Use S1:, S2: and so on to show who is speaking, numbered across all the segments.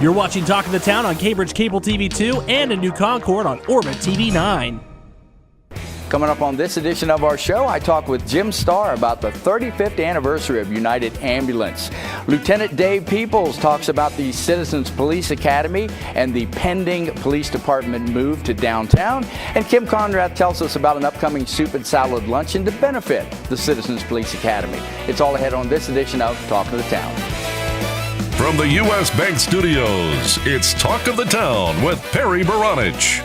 S1: You're watching Talk of the Town on Cambridge Cable TV 2 and in New Concord on Orbit TV 9.
S2: Coming up on this edition of our show, I talk with Jim Starr about the 35th anniversary of United Ambulance. Lieutenant Dave Peoples talks about the Citizens Police Academy and the pending police department move to downtown. And Kim Conrath tells us about an upcoming soup and salad luncheon to benefit the Citizens Police Academy. It's all ahead on this edition of Talk of the Town.
S3: From the U.S. Bank Studios, it's Talk of the Town with Perry Baranich.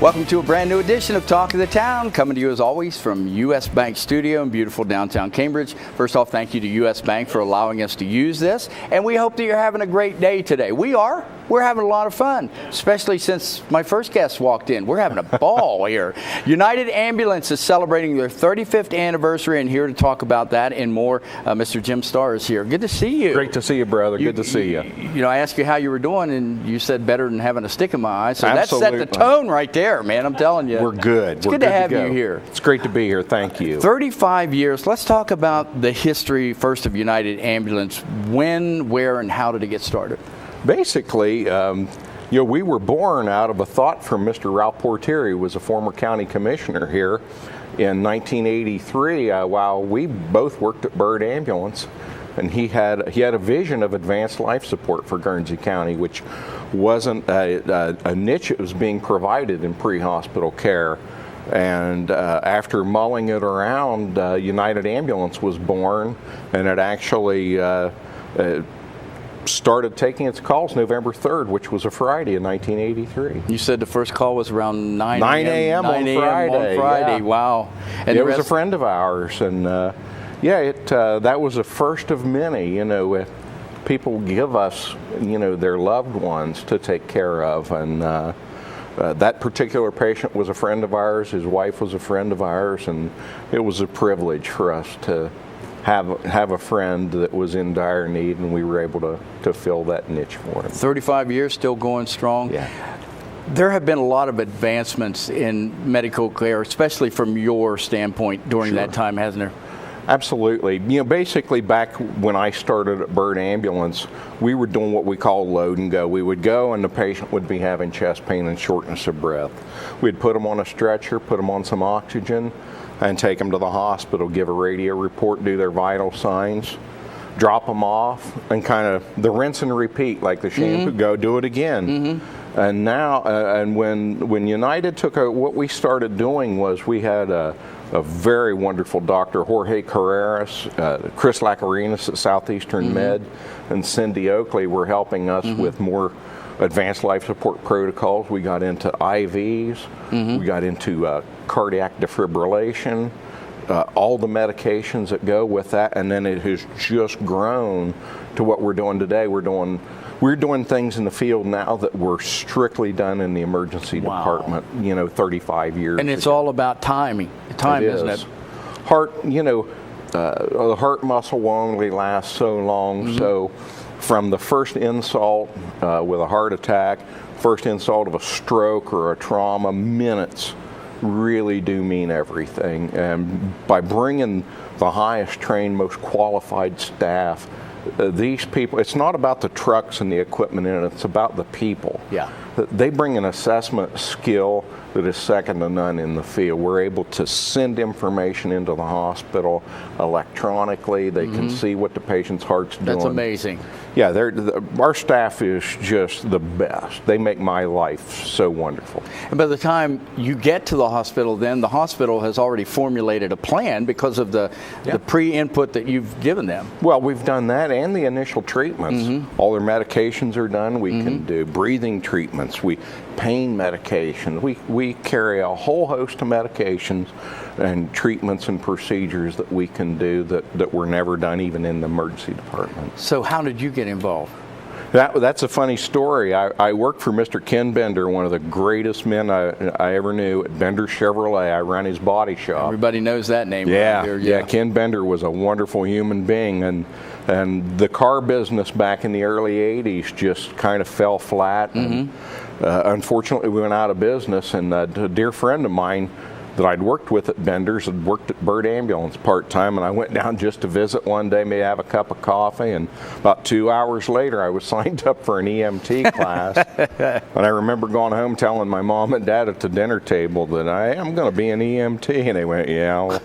S2: Welcome to a brand new edition of Talk of the Town, coming to you as always from U.S. Bank Studio in beautiful downtown Cambridge. First off, thank you to U.S. Bank for allowing us to use this, and we hope that you're having a great day today. We're having a lot of fun, especially since my first guest walked in. We're having a ball here. United Ambulance is celebrating their 35th anniversary, and here to talk about that and more, Mr. Jim Starr is here. Good to see you.
S4: Great to see you, brother. Good to see you.
S2: You know, I asked you how you were doing, and you said better than having a stick in my eye. So
S4: Absolutely.
S2: That set the tone right there, man. I'm telling you.
S4: We're good.
S2: It's good to have you here.
S4: It's great to be here. Thank you.
S2: 35 years. Let's talk about the history first of United Ambulance. When, where, and how did it get started?
S4: Basically, we were born out of a thought from Mr. Ralph Portieri, who was a former county commissioner here in 1983 while we both worked at Byrd Ambulance. And he had a vision of advanced life support for Guernsey County, which wasn't a niche that was being provided in pre-hospital care. And after mulling it around, United Ambulance was born, and it actually started taking its calls November 3rd, which was a Friday in 1983.
S2: You said the first call was around 9
S4: a.m. on Friday.
S2: Yeah. Wow.
S4: And it was a friend of ours, and that was the first of many. People give us, their loved ones to take care of, and that particular patient was a friend of ours. His wife was a friend of ours, and it was a privilege for us to have a friend that was in dire need, and we were able to fill that niche for him.
S2: 35 years, still going strong.
S4: Yeah.
S2: There have been a lot of advancements in medical care, especially from your standpoint during that time, hasn't there?
S4: Absolutely. Basically back when I started at Byrd Ambulance, we were doing what we call load and go. We would go and the patient would be having chest pain and shortness of breath. We'd put them on a stretcher, put them on some oxygen, and take them to the hospital, give a radio report, do their vital signs, drop them off, and kind of the rinse and repeat, like the shampoo, go do it again. And now, and when United took over, what we started doing was we had a very wonderful doctor, Jorge Carreras, Chris Lacarinas at Southeastern Med, and Cindy Oakley were helping us with more advanced life support protocols. We got into IVs, we got into cardiac defibrillation, all the medications that go with that, and then it has just grown to what we're doing today. We're doing things in the field now that were strictly done in the emergency department, 35 years
S2: And it's
S4: ago.
S2: all about timing, isn't it?
S4: Heart, the heart muscle will only last so long, so from the first insult with a heart attack, first insult of a stroke or a trauma, minutes really do mean everything. And by bringing the highest trained, most qualified staff, these people, it's not about the trucks and the equipment in it, it's about the people.
S2: Yeah.
S4: They bring an assessment skill that is second to none in the field. We're able to send information into the hospital electronically. They can see what the patient's heart's doing.
S2: That's amazing.
S4: Yeah, our staff is just the best. They make my life so wonderful.
S2: And by the time you get to the hospital, then the hospital has already formulated a plan because of the pre-input that you've given them.
S4: Well, we've done that and the initial treatments. All their medications are done. We can do breathing treatments, pain medications. We carry a whole host of medications and treatments and procedures that we can do that were never done even in the emergency department.
S2: So how did you get involved?
S4: That's a funny story. I worked for Mr. Ken Bender, one of the greatest men I ever knew at Bender Chevrolet. I ran his body shop.
S2: Everybody knows that name.
S4: Yeah,
S2: right here.
S4: yeah. Ken Bender was a wonderful human being, and the car business back in the early 80s just kind of fell flat. And, unfortunately, we went out of business, and a dear friend of mine that I'd worked with at Bender's had worked at Bird Ambulance part-time, and I went down just to visit one day, maybe have a cup of coffee, and about 2 hours later I was signed up for an EMT class. And I remember going home telling my mom and dad at the dinner table that I am going to be an EMT, and they went, yeah,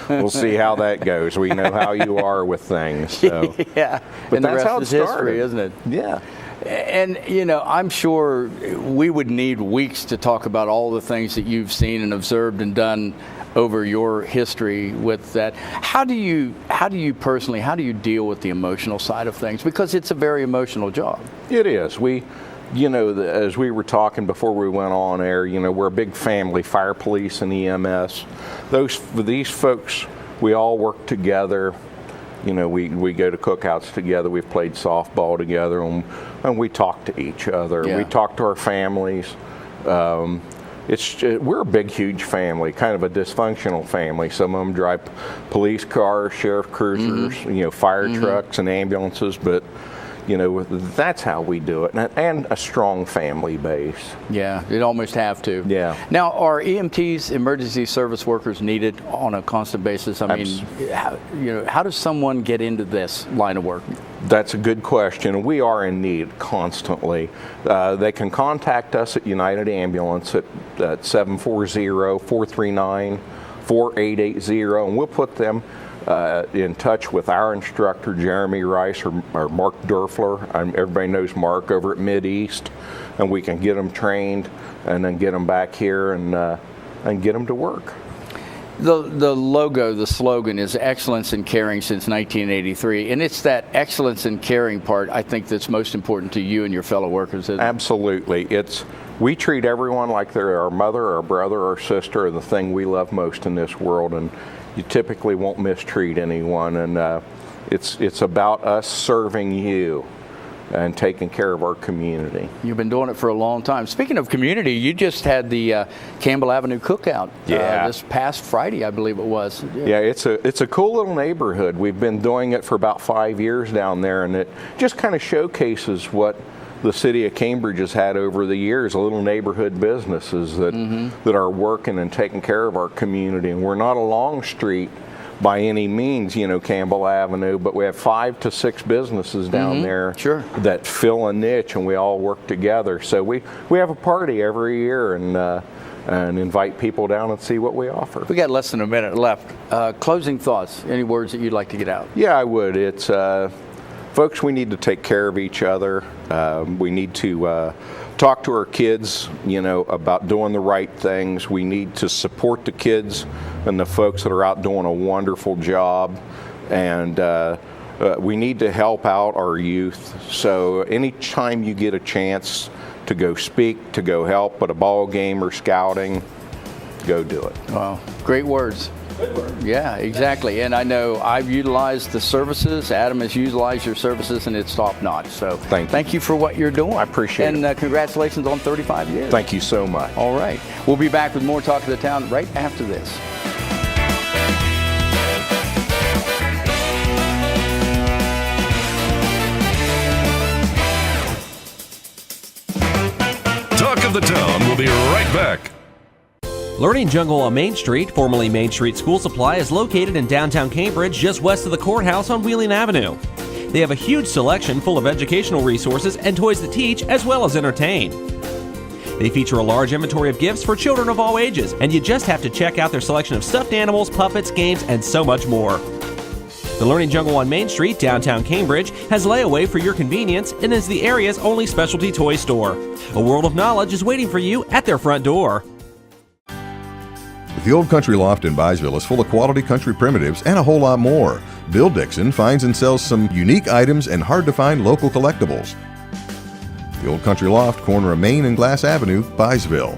S4: we'll see how that goes. We know how you are with things. So.
S2: Yeah,
S4: But
S2: and
S4: that's
S2: the rest
S4: how it
S2: is
S4: started.
S2: history, isn't it?
S4: Yeah.
S2: And, I'm sure we would need weeks to talk about all the things that you've seen and observed and done over your history with that. How do you personally, how do you deal with the emotional side of things? Because it's a very emotional job.
S4: It is. As we were talking before we went on air, we're a big family, fire, police, and EMS. These folks, we all work together. We go to cookouts together. We've played softball together, and we talk to each other.
S2: Yeah.
S4: We talk to our families. We're a big, huge family, kind of a dysfunctional family. Some of them drive police cars, sheriff cruisers, fire trucks and ambulances, but that's how we do it, and a strong family base.
S2: Yeah, you'd almost have to.
S4: Yeah.
S2: Now, are EMTs, emergency service workers, needed on a constant basis? I mean, how does someone get into this line of work?
S4: That's a good question. We are in need constantly. They can contact us at United Ambulance at 740-439-4880, and we'll put them in touch with our instructor, Jeremy Rice, or Mark Durfler. Everybody knows Mark over at Mideast, and we can get them trained and then get them back here and get them to work.
S2: The logo, the slogan is excellence in caring since 1983, and it's that excellence in caring part, I think, that's most important to you and your fellow workers, isn't it?
S4: Absolutely. We treat everyone like they're our mother, our brother, our sister, or the thing we love most in this world, and you typically won't mistreat anyone, and it's about us serving you and taking care of our community.
S2: You've been doing it for a long time. Speaking of community, you just had the Campbell Avenue Cookout this past Friday, I believe it was.
S4: Yeah, it's a cool little neighborhood. We've been doing it for about 5 years down there, and it just kind of showcases what the city of Cambridge has had over the years, little neighborhood businesses that are working and taking care of our community. And we're not a long street by any means, Campbell Avenue, but we have 5 to 6 businesses down there that fill a niche, and we all work together. So we have a party every year and invite people down and see what we offer.
S2: We got less than a minute left. Closing thoughts, any words that you'd like to get out?
S4: Yeah, I would. It's folks, we need to take care of each other. We need to talk to our kids, about doing the right things. We need to support the kids and the folks that are out doing a wonderful job. And we need to help out our youth. So anytime you get a chance to go speak, to go help at a ball game or scouting, go do it.
S2: Wow, great words. Yeah, exactly. And I know I've utilized the services. Adam has utilized your services, and it's top notch. So thank you for what you're doing.
S4: I appreciate it.
S2: And congratulations on 35 years.
S4: Thank you so much.
S2: All right. We'll be back with more Talk of the Town right after this.
S3: Talk of the Town will be right back.
S1: Learning Jungle on Main Street, formerly Main Street School Supply, is located in downtown Cambridge, just west of the courthouse on Wheeling Avenue. They have a huge selection full of educational resources and toys to teach as well as entertain. They feature a large inventory of gifts for children of all ages, and you just have to check out their selection of stuffed animals, puppets, games, and so much more. The Learning Jungle on Main Street, downtown Cambridge, has layaway for your convenience and is the area's only specialty toy store. A world of knowledge is waiting for you at their front door.
S5: The Old Country Loft in Byesville is full of quality country primitives and a whole lot more. Bill Dixon finds and sells some unique items and hard-to-find local collectibles. The Old Country Loft, corner of Main and Glass Avenue, Byesville.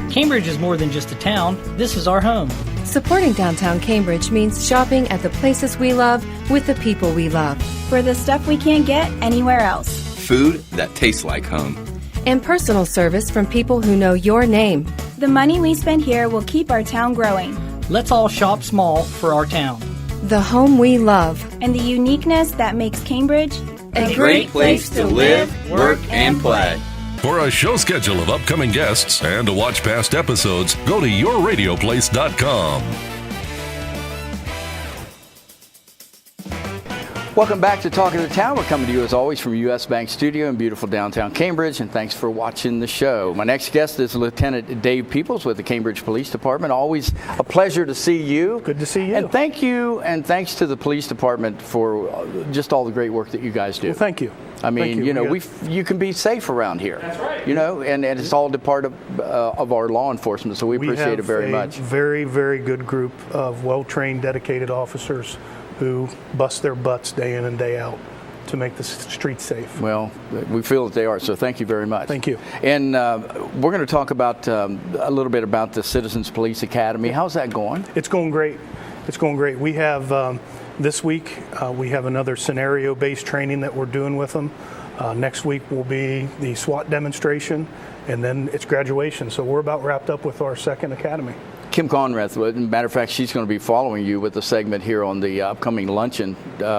S6: Cambridge is more than just a town. This is our home.
S7: Supporting downtown Cambridge means shopping at the places we love with the people we love.
S8: For the stuff we can't get anywhere else.
S9: Food that tastes like home.
S7: And personal service from people who know your name.
S8: The money we spend here will keep our town growing.
S6: Let's all shop small for our town.
S7: The home we love.
S8: And the uniqueness that makes Cambridge
S9: a great place to live, work, and play.
S3: For a show schedule of upcoming guests and to watch past episodes, go to yourradioplace.com.
S2: Welcome back to Talk of the Town. We're coming to you as always from U.S. Bank Studio in beautiful downtown Cambridge, and thanks for watching the show. My next guest is Lieutenant Dave Peoples with the Cambridge Police Department. Always a pleasure to see you.
S10: Good to see you.
S2: And thank you, and thanks to the police department for just all the great work that you guys do.
S10: Well, thank you.
S2: I mean, you can be safe around here. That's right. And it's all a part of our law enforcement, so we appreciate it very much.
S10: Very, very good group of well-trained, dedicated officers who bust their butts day in and day out to make the streets safe.
S2: Well, we feel that they are, so thank you very much.
S10: Thank you.
S2: And we're going to talk about a little bit about the Citizens Police Academy. How's that going?
S10: It's going great. It's going great. We have, this week, we have another scenario-based training that we're doing with them. Next week will be the SWAT demonstration, and then it's graduation. So we're about wrapped up with our second academy.
S2: Kim Conrath, as a matter of fact, she's going to be following you with a segment here on the upcoming luncheon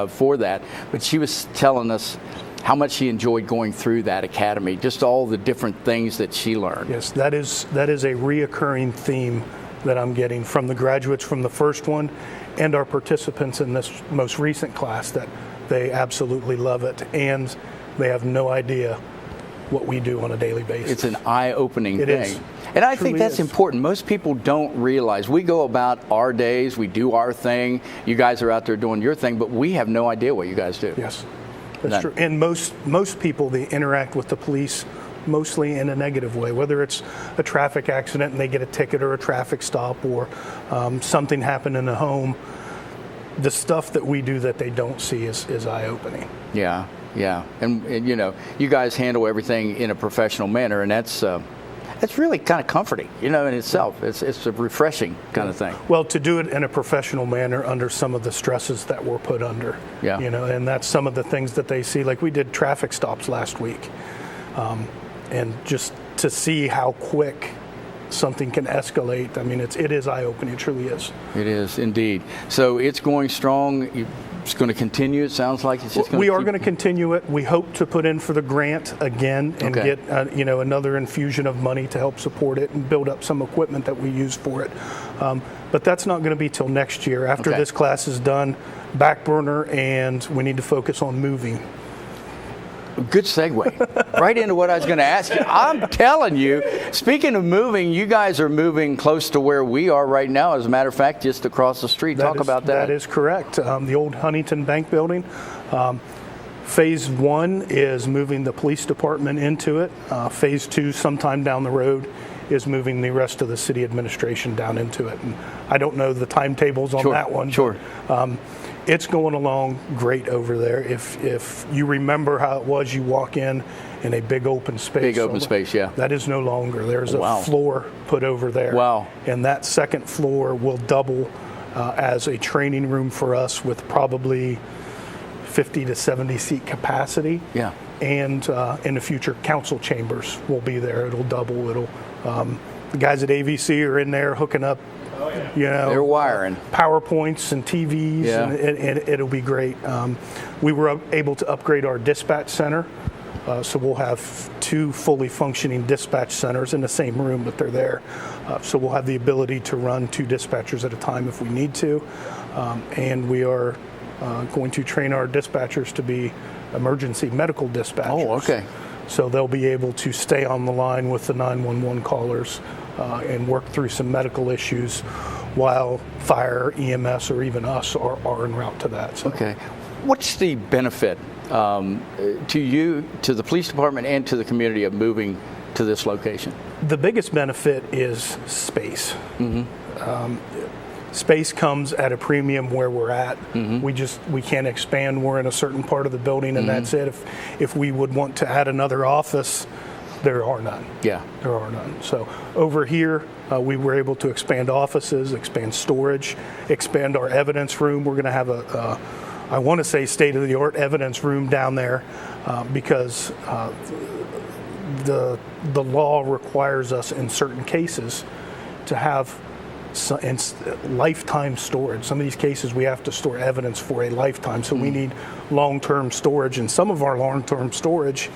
S2: for that. But she was telling us how much she enjoyed going through that academy, just all the different things that she learned.
S10: Yes, that is a reoccurring theme that I'm getting from the graduates from the first one and our participants in this most recent class, that they absolutely love it and they have no idea what we do on a daily basis.
S2: It's an eye-opening thing.
S10: Is.
S2: And I think that's important. Most people don't realize. We go about our days, we do our thing. You guys are out there doing your thing, but we have no idea what you guys do.
S10: Yes, that's true. And most people, they interact with the police mostly in a negative way, whether it's a traffic accident and they get a ticket or a traffic stop, or something happened in a home. The stuff that we do that they don't see is eye-opening.
S2: Yeah. And you guys handle everything in a professional manner, and that's really kind of comforting, in itself. It's a refreshing kind of thing.
S10: Well, to do it in a professional manner under some of the stresses that we're put under, and that's some of the things that they see. Like we did traffic stops last week, and just to see how quick something can escalate. I mean, it is eye-opening. It truly is.
S2: It is indeed. So it's going strong. It's going to continue. It sounds like it's just going to.
S10: We are going to continue it. We hope to put in for the grant again and get another infusion of money to help support it and build up some equipment that we use for it. But that's not going to be till next year. After this class is done, back burner, and we need to focus on moving.
S2: Good segue. Right into what I was going to ask you. I'm telling you, speaking of moving, you guys are moving close to where we are right now. As a matter of fact, just across the street. Talk about that.
S10: That is correct. The old Huntington Bank building. Phase 1 is moving the police department into it. Phase 2, sometime down the road, is moving the rest of the city administration down into it. And I don't know the timetables on that one.
S2: Sure.
S10: It's going along great over there. If you remember how it was, you walk in a big open space.
S2: Big open space, yeah.
S10: That is no longer. There's a floor put over there.
S2: Wow.
S10: And that second floor will double as a training room for us with probably 50 to 70 seat capacity.
S2: Yeah.
S10: And in the future, council chambers will be there. It'll double. The guys at AVC are in there hooking up.
S2: They're wiring
S10: PowerPoints and TVs, and it'll be great. We were able to upgrade our dispatch center, so we'll have 2 fully functioning dispatch centers in the same room, but they're there. So we'll have the ability to run 2 dispatchers at a time if we need to, and we are going to train our dispatchers to be emergency medical dispatchers.
S2: Oh, okay.
S10: So they'll be able to stay on the line with the 911 callers and work through some medical issues while fire, EMS, or even us are en route to that. So.
S2: Okay. What's the benefit to you, to the police department, and to the community of moving to this location?
S10: The biggest benefit is space.
S2: Mm-hmm.
S10: Space comes at a premium where we're at.
S2: Mm-hmm.
S10: We can't expand. We're in a certain part of the building, and that's it. If we would want to add another office, there are none.
S2: Yeah.
S10: There are none. So over here, we were able to expand offices, expand storage, expand our evidence room. We're going to have I want to say state-of-the-art evidence room down there because the law requires us in certain cases to have lifetime storage. Some of these cases we have to store evidence for a lifetime, so we need long-term storage, and some of our long-term storage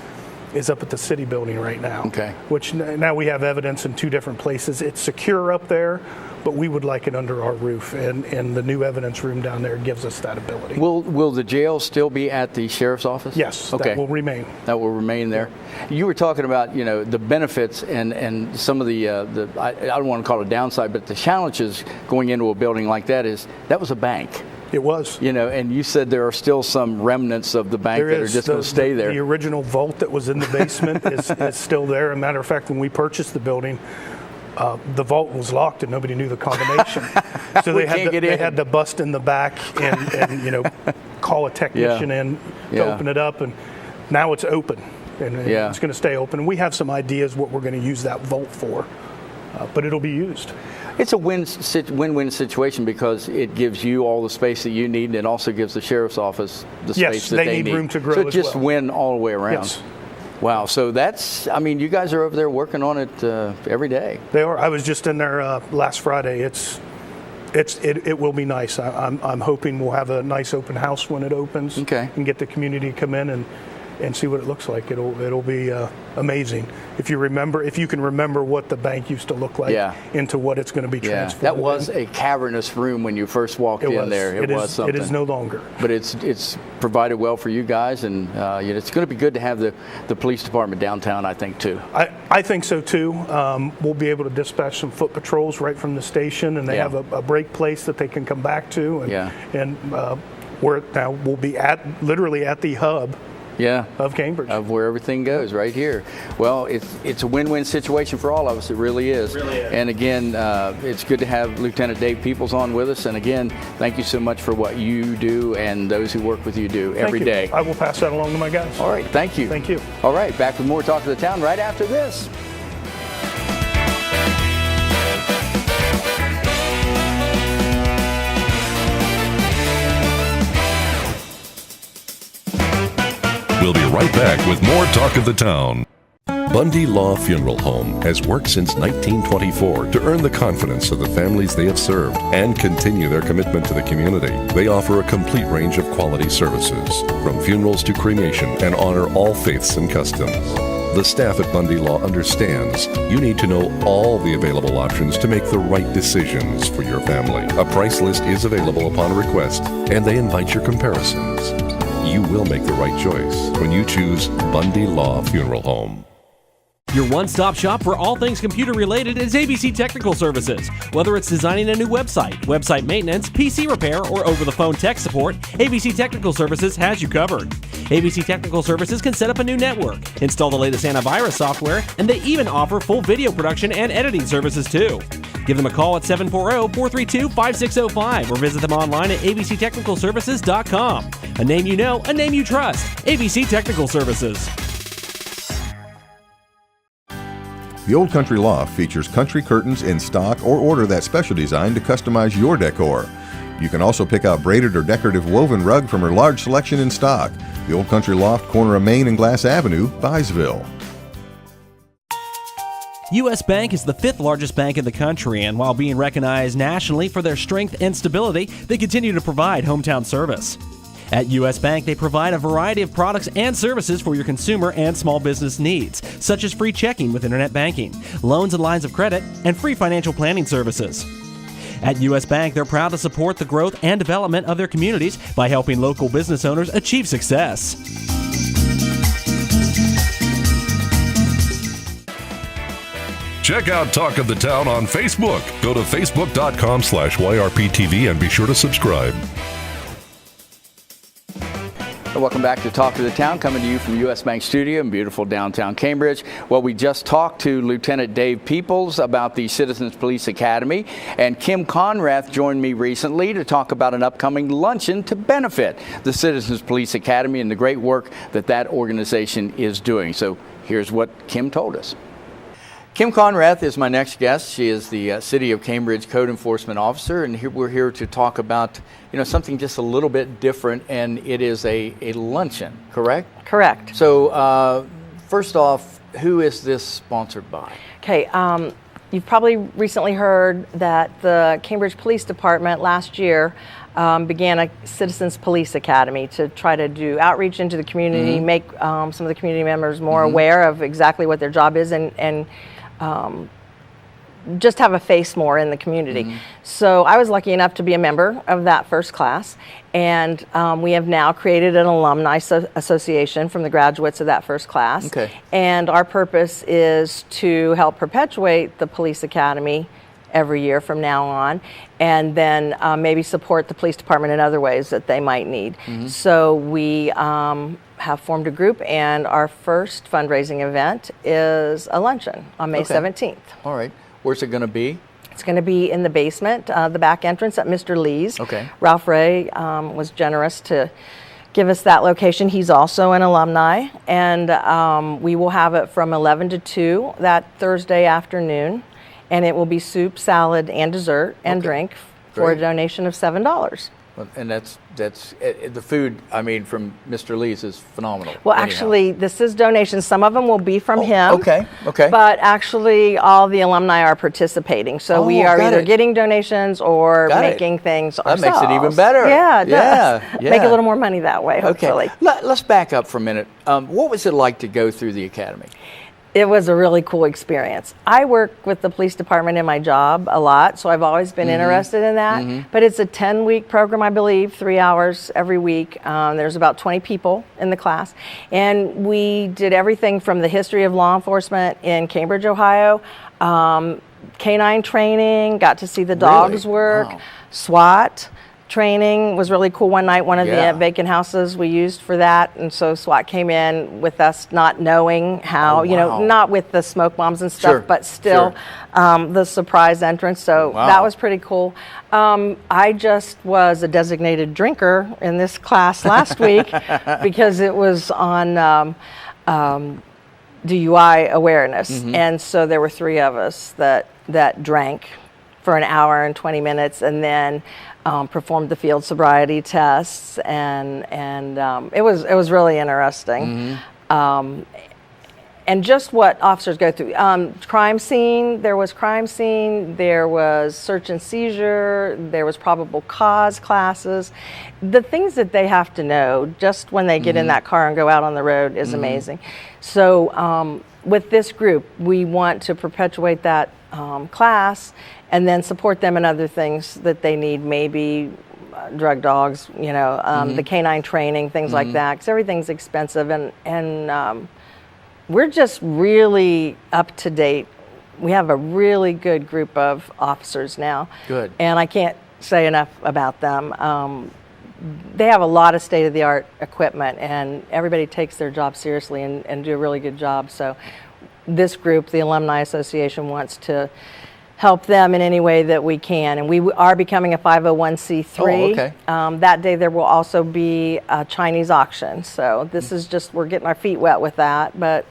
S10: is up at the city building right now.
S2: Okay.
S10: Which now we have evidence in 2 different places. It's secure up there, but we would like it under our roof, and the new evidence room down there gives us that ability.
S2: Will the jail still be at the sheriff's office?
S10: Yes,
S2: okay.
S10: that will remain.
S2: That will remain there. You were talking about, the benefits and some of the I don't want to call it a downside, but the challenges going into a building like that was a bank.
S10: It was.
S2: And you said there are still some remnants of the bank that are just going to stay there.
S10: The original vault that was in the basement is still there. As a matter of fact, when we purchased the building, the vault was locked and nobody knew the combination. So they had to bust in the back and call a technician in to open it up. And now it's open, and it's going to stay open. And we have some ideas what we're going to use that vault for, but it'll be used.
S2: It's a win-win situation because it gives you all the space that you need, and it also gives the sheriff's office the space that they need.
S10: Yes, they need room to grow
S2: so
S10: as
S2: just
S10: well.
S2: win all the way around.
S10: Yes.
S2: Wow, so you guys are over there working on it every day.
S10: They are. I was just in there last Friday. It will be nice. I'm hoping we'll have a nice open house when it opens.
S2: Okay.
S10: And get the community to come in and see what it looks like. It'll be amazing. If you can remember what the bank used to look like into what it's going to be transformed.
S2: That was a cavernous room when you first walked in there. It was something.
S10: It is no longer.
S2: But it's provided well for you guys, and it's going to be good to have the police department downtown, I think, too.
S10: I think so, too. We'll be able to dispatch some foot patrols right from the station, and they have a break place that they can come back to. And we'll be literally at the hub of Cambridge.
S2: Of where everything goes, right here. Well, it's a win-win situation for all of us. It really is. And again, it's good to have Lieutenant Dave Peoples on with us. And again, thank you so much for what you do and those who work with you do every day.
S10: I will pass that along to my guys.
S2: All right, thank you.
S10: Thank you.
S2: All right, back with more Talk of the Town right after this.
S3: We'll be right back with more Talk of the Town. Bundy Law Funeral Home has worked since 1924 to earn the confidence of the families they have served and continue their commitment to the community. They offer a complete range of quality services, from funerals to cremation, and honor all faiths and customs. The staff at Bundy Law understands you need to know all the available options to make the right decisions for your family. A price list is available upon request, and they invite your comparisons. You will make the right choice when you choose Bundy Law Funeral Home.
S1: Your one-stop shop for all things computer-related is ABC Technical Services. Whether it's designing a new website maintenance, PC repair, or over-the-phone tech support, ABC Technical Services has you covered. ABC Technical Services can set up a new network, install the latest antivirus software, and they even offer full video production and editing services too. Give them a call at 740-432-5605 or visit them online at abctechnicalservices.com. A name you know, a name you trust. ABC Technical Services.
S5: The Old Country Loft features country curtains in stock or order that special design to customize your decor. You can also pick out braided or decorative woven rug from her large selection in stock. The Old Country Loft, corner of Main and Glass Avenue, Byesville.
S1: U.S. Bank is the 5th largest bank in the country, and while being recognized nationally for their strength and stability, they continue to provide hometown service. At U.S. Bank, they provide a variety of products and services for your consumer and small business needs, such as free checking with internet banking, loans and lines of credit, and free financial planning services. At U.S. Bank, they're proud to support the growth and development of their communities by helping local business owners achieve success.
S3: Check out Talk of the Town on Facebook. Go to facebook.com/YRPTV and be sure to subscribe.
S2: Welcome back to Talk of the Town, coming to you from U.S. Bank Studio in beautiful downtown Cambridge. Well, we just talked to Lieutenant Dave Peoples about the Citizens Police Academy, and Kim Conrath joined me recently to talk about an upcoming luncheon to benefit the Citizens Police Academy and the great work that organization is doing. So here's what Kim told us. Kim Conrath is my next guest. She is the City of Cambridge Code Enforcement Officer, and we're here to talk about, something just a little bit different, and it is a luncheon, correct?
S11: Correct.
S2: So first off, who is this sponsored by?
S11: Okay, you've probably recently heard that the Cambridge Police Department last year began a Citizens Police Academy to try to do outreach into the community, make some of the community members more aware of exactly what their job is, and just have a face more in the community. So I was lucky enough to be a member of that first class, and we have now created an alumni association from the graduates of that first class.
S2: Okay.
S11: And our purpose is to help perpetuate the police academy every year from now on, and then maybe support the police department in other ways that they might need. So we have formed a group, and our first fundraising event is a luncheon on May 17th.
S2: All right. Where's it going to be?
S11: It's going to be in the basement, the back entrance at Mr. Lee's.
S2: Okay.
S11: Ralph Ray was generous to give us that location. He's also an alumni, and we will have it from 11 to 2 that Thursday afternoon, and it will be soup, salad, and dessert and drink for a donation of $7.
S2: And that's the food, I mean, from Mr. Lee's is phenomenal.
S11: Well, actually, this is donations. Some of them will be from him.
S2: Okay.
S11: But actually, all the alumni are participating. So we are either getting donations or making things ourselves.
S2: That makes it even better.
S11: Yeah, it does. Make a little more money that way, hopefully.
S2: Okay. Let's back up for a minute. What was it like to go through the academy?
S11: It was a really cool experience. I work with the police department in my job a lot, so I've always been interested in that. But it's a 10-week program, I believe, 3 hours every week. There's about 20 people in the class. And we did everything from the history of law enforcement in Cambridge, Ohio, canine training, got to see the dogs work, SWAT training was really cool. One night, one of the vacant houses we used for that, and so SWAT came in with us not knowing how, you know, not with the smoke bombs and stuff, but still the surprise entrance. So that was pretty cool. I just was a designated drinker in this class last week because it was on DUI awareness, and so there were 3 of us that drank for an hour and 20 minutes, and then performed the field sobriety tests, and it was really interesting. And just what officers go through. Crime scene, there was search and seizure, there was probable cause classes. The things that they have to know just when they get in that car and go out on the road is amazing. So with this group, we want to perpetuate that class and then support them in other things that they need, maybe drug dogs, you know, the canine training, things like that, because everything's expensive, and we're just really up to date. We have a really good group of officers now.
S2: Good.
S11: And I can't say enough about them. They have a lot of state-of-the-art equipment, and everybody takes their job seriously and do a really good job. So this group, the Alumni Association, wants to help them in any way that we can. And we are becoming a 501c3.
S2: Oh, okay.
S11: That day there will also be a Chinese auction. So this is just, we're getting our feet wet with that, but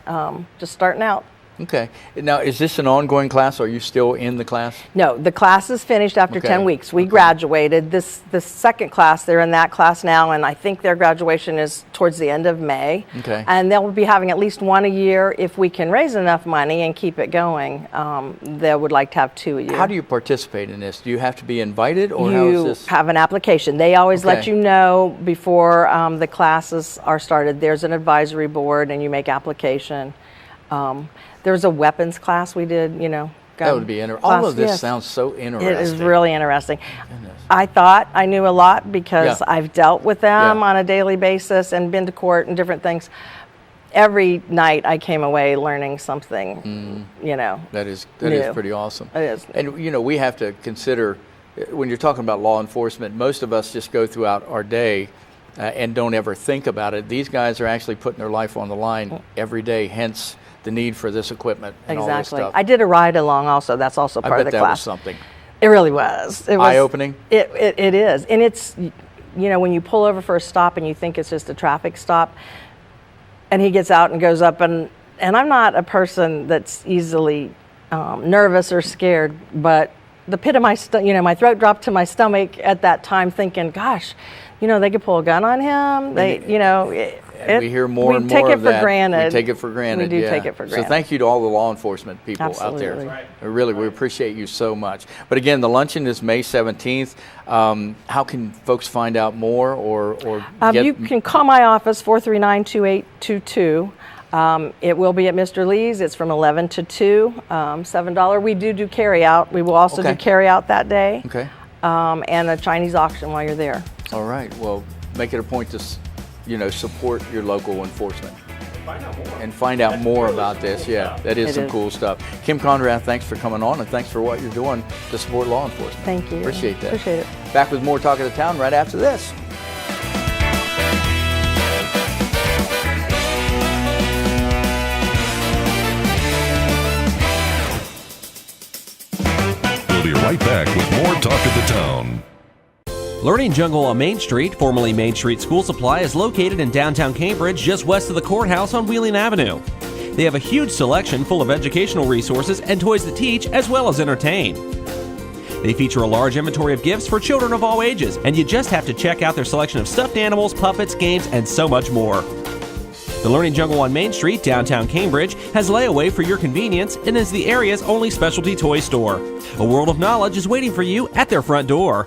S11: just starting out.
S2: Okay. Now, is this an ongoing class? Are you still in the class?
S11: No, the class is finished after 10 weeks. We graduated. This second class, they're in that class now, and I think their graduation is towards the end of May.
S2: Okay.
S11: And they'll be having at least 1 a year. If we can raise enough money and keep it going, they would like to have 2 a year.
S2: How do you participate in this? Do you have to be invited, or
S11: you
S2: how is this?
S11: Have an application. They always let you know before the classes are started. There's an advisory board, and you make application. There's a weapons class we did, you know.
S2: That would be interesting. All of this sounds so interesting.
S11: It is really interesting. I thought I knew a lot because I've dealt with them on a daily basis and been to court and different things. Every night I came away learning something, you know.
S2: That is
S11: new.
S2: pretty awesome.
S11: It is.
S2: And, you know, we have to consider, when you're talking about law enforcement, most of us just go throughout our day and don't ever think about it. These guys are actually putting their life on the line every day, hence the need for this equipment and all this stuff.
S11: I did a ride along also. That's also part of the class.
S2: I bet that was something.
S11: It really was. It was
S2: eye-opening?
S11: It is. And it's, you know, when you pull over for a stop and you think it's just a traffic stop, and he gets out and goes up, and I'm not a person that's easily nervous or scared, but the pit of my my throat dropped to my stomach at that time thinking, gosh, you know, they could pull a gun on him.
S2: we hear more and more
S11: take it
S2: of
S11: for
S2: that.
S11: granted.
S2: We take it for granted.
S11: We do
S2: yeah.
S11: take it for granted.
S2: So thank you to all the law enforcement people
S11: Absolutely.
S2: out there. Right. Really, we appreciate you so much. But again, the luncheon is May 17th. How can folks find out more or get...
S11: You can call my office, 439-2822. It will be at Mr. Lee's. It's from 11 to 2, $7. We do carry out. We will also do carry out that day.
S2: Okay.
S11: And a Chinese auction while you're there.
S2: All right. Well, make it a point to, support your local enforcement. And find out more about this. Yeah, that is some cool stuff. Kim Conrath, thanks for coming on, and thanks for what you're doing to support law enforcement.
S11: Thank you.
S2: Appreciate that.
S11: Appreciate it.
S2: Back with more Talk of the Town right after this.
S3: We'll be right back with more Talk of the Town.
S1: Learning Jungle on Main Street, formerly Main Street School Supply, is located in downtown Cambridge, just west of the courthouse on Wheeling Avenue. They have a huge selection full of educational resources and toys that teach as well as entertain. They feature a large inventory of gifts for children of all ages, and you just have to check out their selection of stuffed animals, puppets, games, and so much more. The Learning Jungle on Main Street, downtown Cambridge, has layaway for your convenience and is the area's only specialty toy store. A world of knowledge is waiting for you at their front door.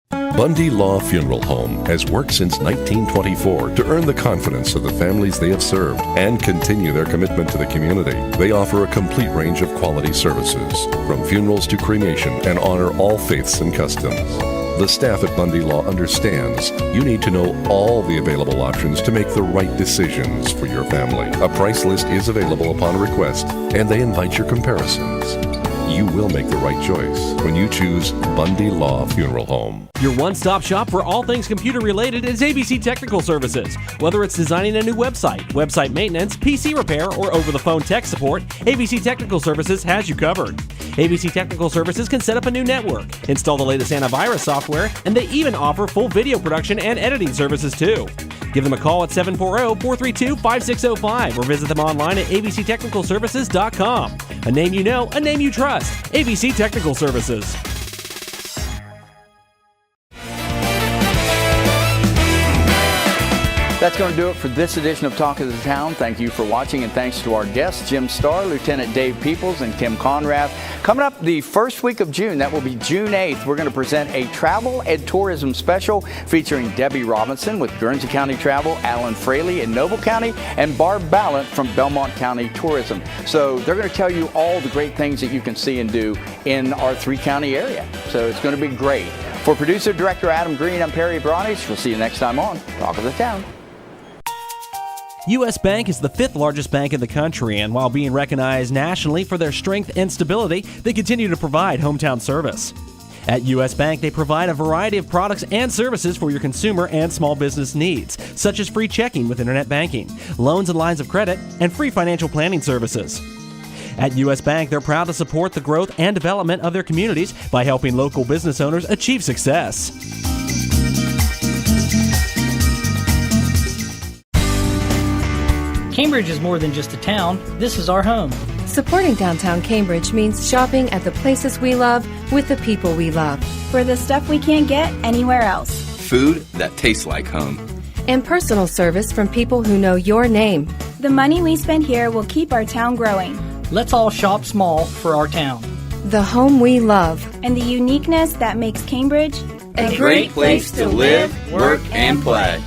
S3: Bundy Law Funeral Home has worked since 1924 to earn the confidence of the families they have served and continue their commitment to the community. They offer a complete range of quality services, from funerals to cremation, and honor all faiths and customs. The staff at Bundy Law understands you need to know all the available options to make the right decisions for your family. A price list is available upon request, and they invite your comparisons. You will make the right choice when you choose Bundy Law Funeral Home.
S1: Your one-stop shop for all things computer-related is ABC Technical Services. Whether it's designing a new website, website maintenance, PC repair, or over-the-phone tech support, ABC Technical Services has you covered. ABC Technical Services can set up a new network, install the latest antivirus software, and they even offer full video production and editing services too. Give them a call at 740-432-5605 or visit them online at abctechnicalservices.com. A name you know, a name you trust. ABC Technical Services.
S2: That's going to do it for this edition of Talk of the Town. Thank you for watching, and thanks to our guests, Jim Starr, Lieutenant Dave Peoples, and Kim Conrath. Coming up the first week of June, that will be June 8th, we're going to present a travel and tourism special featuring Debbie Robinson with Guernsey County Travel, Alan Fraley in Noble County, and Barb Ballant from Belmont County Tourism. So they're going to tell you all the great things that you can see and do in our three-county area. So it's going to be great. For producer, director Adam Green, I'm Perry Bronish. We'll see you next time on Talk of the Town.
S1: U.S. Bank is the fifth largest bank in the country, and while being recognized nationally for their strength and stability, they continue to provide hometown service. At U.S. Bank, they provide a variety of products and services for your consumer and small business needs, such as free checking with internet banking, loans and lines of credit, and free financial planning services. At U.S. Bank, they're proud to support the growth and development of their communities by helping local business owners achieve success.
S6: Cambridge is more than just a town. This is our home.
S7: Supporting downtown Cambridge means shopping at the places we love with the people we love.
S8: For the stuff we can't get anywhere else.
S9: Food that tastes like home.
S7: And personal service from people who know your name.
S8: The money we spend here will keep our town growing.
S6: Let's all shop small for our town.
S7: The home we love.
S8: And the uniqueness that makes Cambridge
S9: a great place to live, work, and play.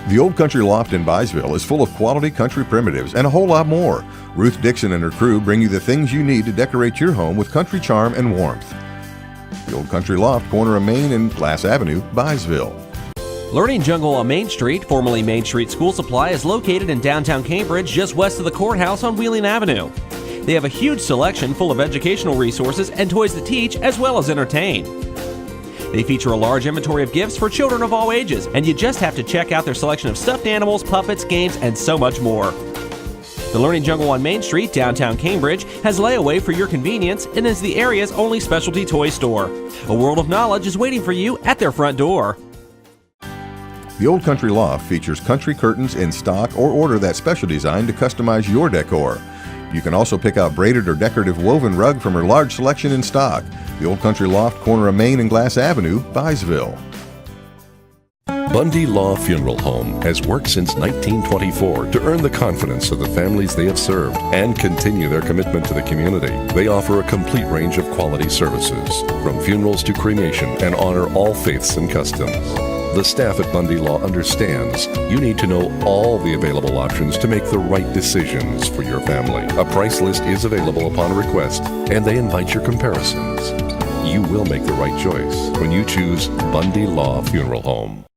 S5: The Old Country Loft in Byesville is full of quality country primitives and a whole lot more. Ruth Dixon and her crew bring you the things you need to decorate your home with country charm and warmth. The Old Country Loft, corner of Main and Glass Avenue, Byesville.
S1: Learning Jungle on Main Street, formerly Main Street School Supply, is located in downtown Cambridge, just west of the courthouse on Wheeling Avenue. They have a huge selection full of educational resources and toys that teach as well as entertain. They feature a large inventory of gifts for children of all ages, and you just have to check out their selection of stuffed animals, puppets, games, and so much more. The Learning Jungle on Main Street, downtown Cambridge, has layaway for your convenience and is the area's only specialty toy store. A world of knowledge is waiting for you at their front door.
S5: The Old Country Loft features country curtains in stock or order that special design to customize your decor. You can also pick out braided or decorative woven rug from her large selection in stock. The Old Country Loft, corner of Main and Glass Avenue, Byesville.
S3: Bundy Law Funeral Home has worked since 1924 to earn the confidence of the families they have served and continue their commitment to the community. They offer a complete range of quality services, from funerals to cremation, and honor all faiths and customs. The staff at Bundy Law understands you need to know all the available options to make the right decisions for your family. A price list is available upon request, and they invite your comparisons. You will make the right choice when you choose Bundy Law Funeral Home.